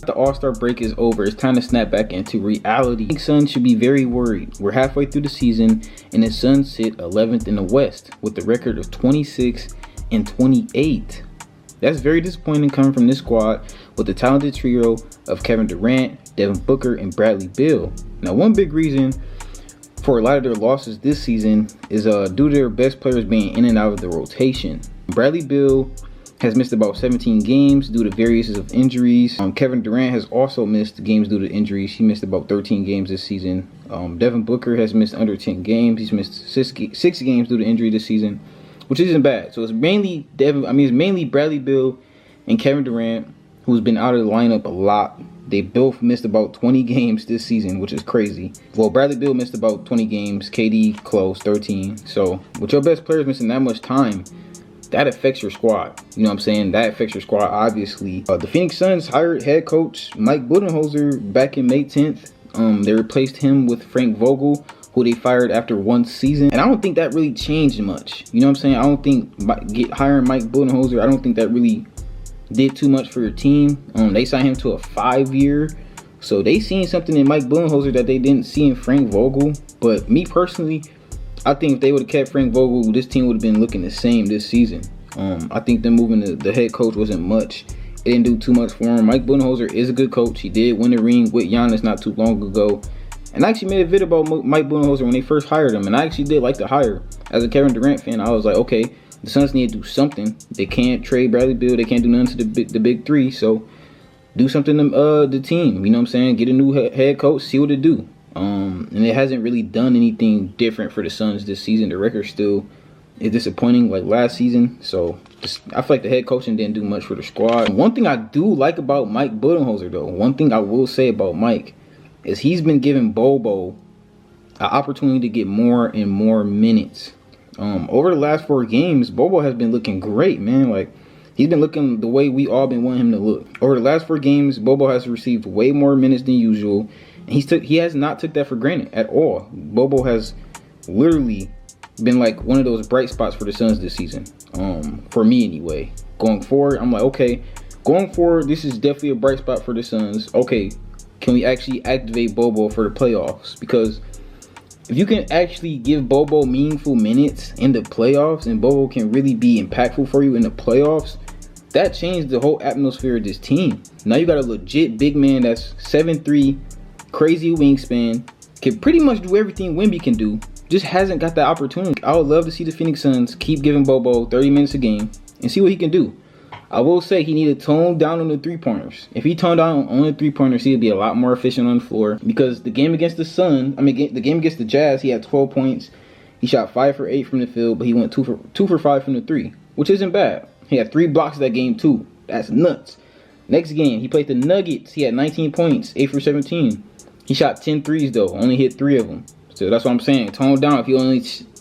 The All-Star break is over. It's time to snap back into reality. The Suns should be very worried. We're halfway through the season, and the Suns sit 11th in the West with a record of 26-28. That's very disappointing coming from this squad with the talented trio of Kevin Durant, Devin Booker, and Bradley Beal. Now, one big reason for a lot of their losses this season is due to their best players being in and out of the rotation. Bradley Beal has missed about 17 games due to various of injuries. Kevin Durant has also missed games due to injuries. He missed about 13 games this season. Devin Booker has missed under 10 games. He's missed six games due to injury this season, which isn't bad. So it's mainly Bradley Beal and Kevin Durant who's been out of the lineup a lot. They both missed about 20 games this season, which is crazy. Well, Bradley Beal missed about 20 games. KD close 13. So with your best players missing that much time, that affects your squad. You know what I'm saying? That affects your squad, obviously. The Phoenix Suns hired head coach Mike Budenholzer back in May 10th. They replaced him with Frank Vogel, who they fired after one season. And I don't think that really changed much. You know what I'm saying? I don't think hiring Mike Budenholzer, I don't think that really did too much for your team. They signed him to a 5-year. So they seen something in Mike Budenholzer that they didn't see in Frank Vogel. But me personally, I think if they would have kept Frank Vogel, this team would have been looking the same this season. I think them moving the head coach wasn't much. It didn't do too much for him. Mike Budenholzer is a good coach. He did win the ring with Giannis not too long ago. And I actually made a video about Mike Budenholzer when they first hired him. And I actually did like the hire. As a Kevin Durant fan, I was like, okay, the Suns need to do something. They can't trade Bradley Beal. They can't do nothing to the big three. So do something to the team. You know what I'm saying? Get a new head coach. See what it do. And it hasn't really done anything different for the Suns this season. The record still is disappointing like last season. So I feel like the head coaching didn't do much for the squad. One thing I do like about Mike Budenholzer, though, one thing I will say about Mike is he's been giving Bobo an opportunity to get more and more minutes. Over the last 4 games, Bobo has been looking great, man. Like, he's been looking the way we all been wanting him to look. Over the last 4 games, Bobo has received way more minutes than usual. He has not took that for granted at all. Bobo has literally been like one of those bright spots for the Suns this season. For me anyway. Going forward, I'm like, okay, going forward, this is definitely a bright spot for the Suns. Okay, can we actually activate Bobo for the playoffs? Because if you can actually give Bobo meaningful minutes in the playoffs and Bobo can really be impactful for you in the playoffs, that changed the whole atmosphere of this team. Now you got a legit big man that's 7'3", crazy wingspan, can pretty much do everything Wemby can do, just hasn't got that opportunity. I would love to see the Phoenix Suns keep giving Bobo 30 minutes a game and see what he can do. I will say he needed to tone down on the 3-pointers. If he toned down on the 3-pointers, he'd be a lot more efficient on the floor. Because the game against the game against the Jazz, he had 12 points. He shot 5 for 8 from the field, but he went 2 for 5 from the 3, which isn't bad. He had 3 blocks that game too. That's nuts. Next game, he played the Nuggets. He had 19 points, 8 for 17. He shot 10 threes though, only hit 3 of them. So that's what I'm saying. Tone down. If you only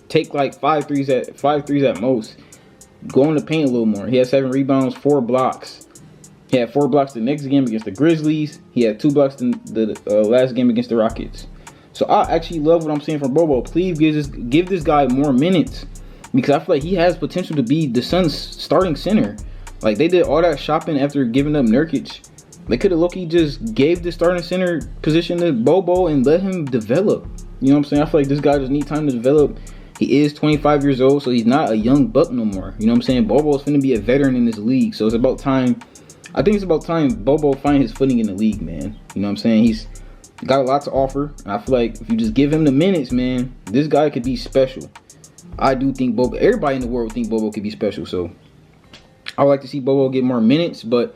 take like 5 threes at most, go in the paint a little more. He had 7 rebounds, 4 blocks. He had 4 blocks the next game against the Grizzlies. He had 2 blocks in the last game against the Rockets. So I actually love what I'm seeing from Bobo. Please give this guy more minutes, because I feel like he has potential to be the Suns' starting center. Like, they did all that shopping after giving up Nurkic. They could have low-key just gave the starting center position to Bobo and let him develop. You know what I'm saying? I feel like this guy just needs time to develop. He is 25 years old, so he's not a young buck no more. You know what I'm saying? Bobo is going to be a veteran in this league, so it's about time. I think it's about time Bobo find his footing in the league, man. You know what I'm saying? He's got a lot to offer. And I feel like if you just give him the minutes, man, this guy could be special. I do think Bobo, everybody in the world think Bobo could be special, so I would like to see Bobo get more minutes, but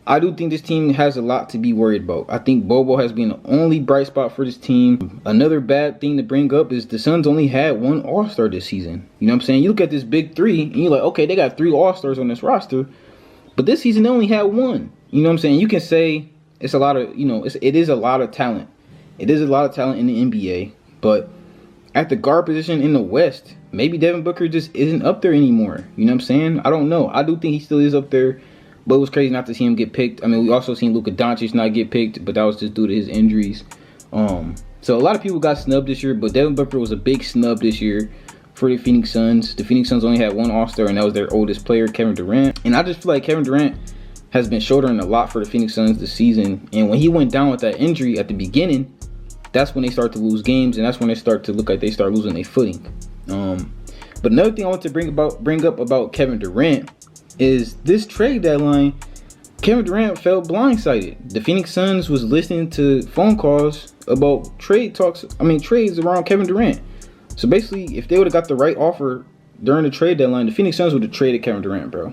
I do think this team has a lot to be worried about. I think Bobo has been the only bright spot for this team. Another bad thing to bring up is the Suns only had 1 All-Star this season. You know what I'm saying? You look at this big 3 and you're like, okay, they got 3 All-Stars on this roster, but this season they only had 1. You know what I'm saying? You can say it's a lot of, you know, it is a lot of talent. It is a lot of talent in the NBA, but at the guard position in the West, maybe Devin Booker just isn't up there anymore. You know what I'm saying? I don't know. I do think he still is up there. But it was crazy not to see him get picked. I mean, we also seen Luka Doncic not get picked, but that was just due to his injuries. So a lot of people got snubbed this year, but Devin Booker was a big snub this year for the Phoenix Suns. The Phoenix Suns only had 1 All-Star, and that was their oldest player, Kevin Durant. And I just feel like Kevin Durant has been shouldering a lot for the Phoenix Suns this season. And when he went down with that injury at the beginning, that's when they start to lose games, and that's when they start to look like they start losing their footing. But another thing I want to bring up about Kevin Durant is this trade deadline. Kevin Durant felt blindsided. The Phoenix Suns was listening to phone calls about trades around Kevin Durant. So basically, if they would have got the right offer during the trade deadline, the Phoenix Suns would have traded Kevin Durant, bro.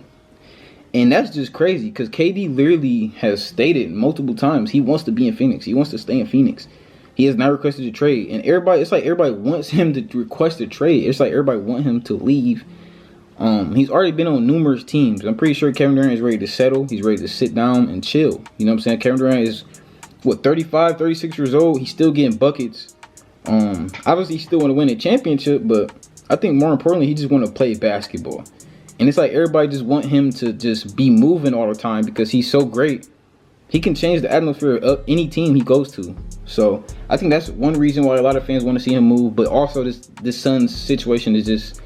And that's just crazy because KD literally has stated multiple times he wants to be in Phoenix. He wants to stay in Phoenix. He has not requested a trade. And it's like everybody wants him to request a trade. It's like everybody wants him to leave. He's already been on numerous teams. I'm pretty sure Kevin Durant is ready to settle. He's ready to sit down and chill. You know what I'm saying? Kevin Durant is, 35, 36 years old. He's still getting buckets. Obviously, he still want to win a championship, but I think more importantly, he just want to play basketball. And it's like everybody just want him to just be moving all the time because he's so great. He can change the atmosphere of any team he goes to. So I think that's one reason why a lot of fans want to see him move. But also this Suns situation is just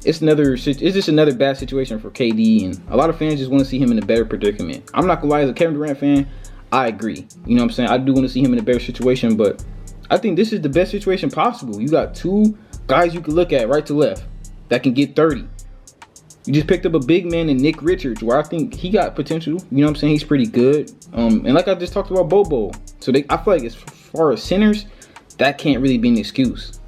it's just another bad situation for KD, and a lot of fans just want to see him in a better predicament. I'm not gonna lie, as a Kevin Durant fan, I agree. You know what I'm saying? I do want to see him in a better situation, but I think this is the best situation possible. You got two guys you can look at right to left that can get 30. You just picked up a big man in Nick Richards, where I think he got potential. You know what I'm saying? He's pretty good. And like I just talked about Bobo. So I feel like as far as centers, that can't really be an excuse.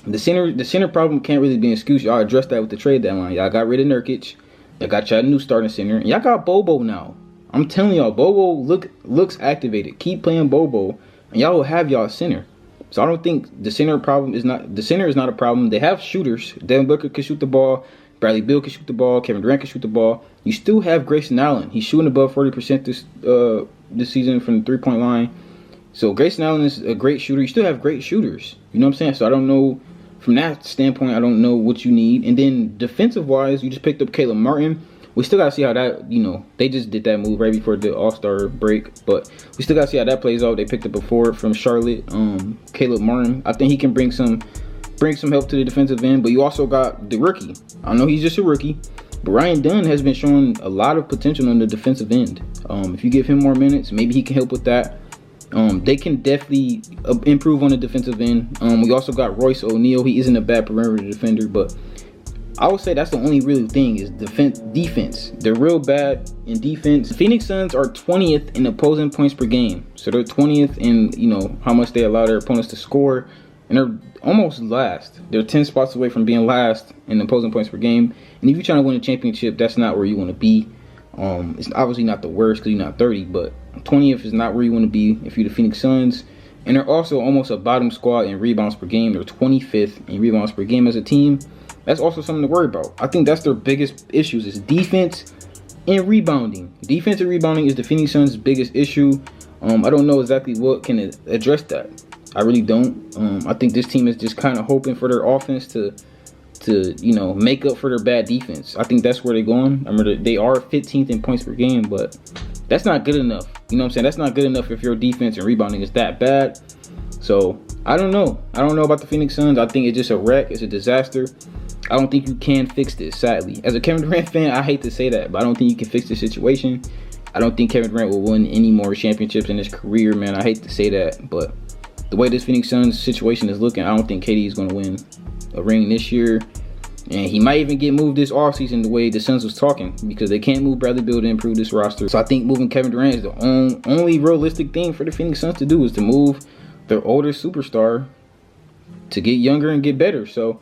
The center problem can't really be an excuse. Y'all addressed that with the trade deadline. Y'all got rid of Nurkic. Y'all got y'all new starting center. And y'all got Bobo now. I'm telling y'all, Bobo looks activated. Keep playing Bobo, and y'all will have y'all center. So I don't think the center is not a problem. They have shooters. Devin Booker can shoot the ball. Bradley Beal can shoot the ball. Kevin Durant can shoot the ball. You still have Grayson Allen. He's shooting above 40% this season from the 3-point line. So Grayson Allen is a great shooter. You still have great shooters. You know what I'm saying? So I don't know. From that standpoint, I don't know what you need. And then defensive-wise, you just picked up Caleb Martin. We still got to see how that, they just did that move right before the All-Star break. But we still got to see how that plays out. They picked up a forward from Charlotte, Caleb Martin. I think he can bring some help to the defensive end. But you also got the rookie. I know he's just a rookie, but Ryan Dunn has been showing a lot of potential on the defensive end. If you give him more minutes, maybe he can help with that. They can definitely improve on the defensive end. We also got Royce O'Neal. He isn't a bad perimeter defender, but I would say that's the only real thing is defense. They're real bad in defense. The Phoenix Suns are 20th in opposing points per game. So they're 20th in, how much they allow their opponents to score. And they're almost last. They're 10 spots away from being last in opposing points per game. And if you're trying to win a championship, that's not where you want to be. It's obviously not the worst because you're not 30, but 20th is not where you want to be if you're the Phoenix Suns. And they're also almost a bottom squad in rebounds per game. They're 25th in rebounds per game as a team. That's also something to worry about. I think that's their biggest issues is defense and rebounding. Defense and rebounding is the Phoenix Suns' biggest issue. I don't know exactly what can address that. I really don't. I think this team is just kind of hoping for their offense to make up for their bad defense. I think that's where they're going. I mean, they are 15th in points per game, but that's not good enough. You know what I'm saying? That's not good enough if your defense and rebounding is that bad. So, I don't know. I don't know about the Phoenix Suns. I think it's just a wreck. It's a disaster. I don't think you can fix this, sadly. As a Kevin Durant fan, I hate to say that, but I don't think you can fix this situation. I don't think Kevin Durant will win any more championships in his career, man. I hate to say that, but the way this Phoenix Suns situation is looking, I don't think KD is going to win a ring this year. And he might even get moved this offseason the way the Suns was talking, because they can't move Bradley Beal to improve this roster. So I think moving Kevin Durant is the only realistic thing for the Phoenix Suns to do, is to move their older superstar to get younger and get better. So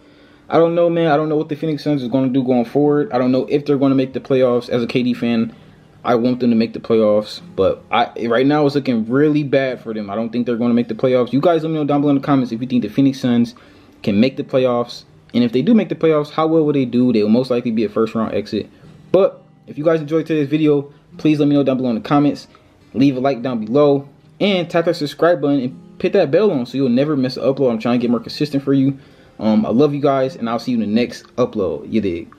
I don't know, man. I don't know what the Phoenix Suns is going to do going forward. I don't know if they're going to make the playoffs. As a KD fan, I want them to make the playoffs, but right now it's looking really bad for them. I don't think they're going to make the playoffs. You guys let me know down below in the comments if you think the Phoenix Suns can make the playoffs. And if they do make the playoffs, how well will they do? They will most likely be a first-round exit. But if you guys enjoyed today's video, please let me know down below in the comments. Leave a like down below. And tap that subscribe button and hit that bell on so you'll never miss an upload. I'm trying to get more consistent for you. I love you guys, and I'll see you in the next upload. You dig?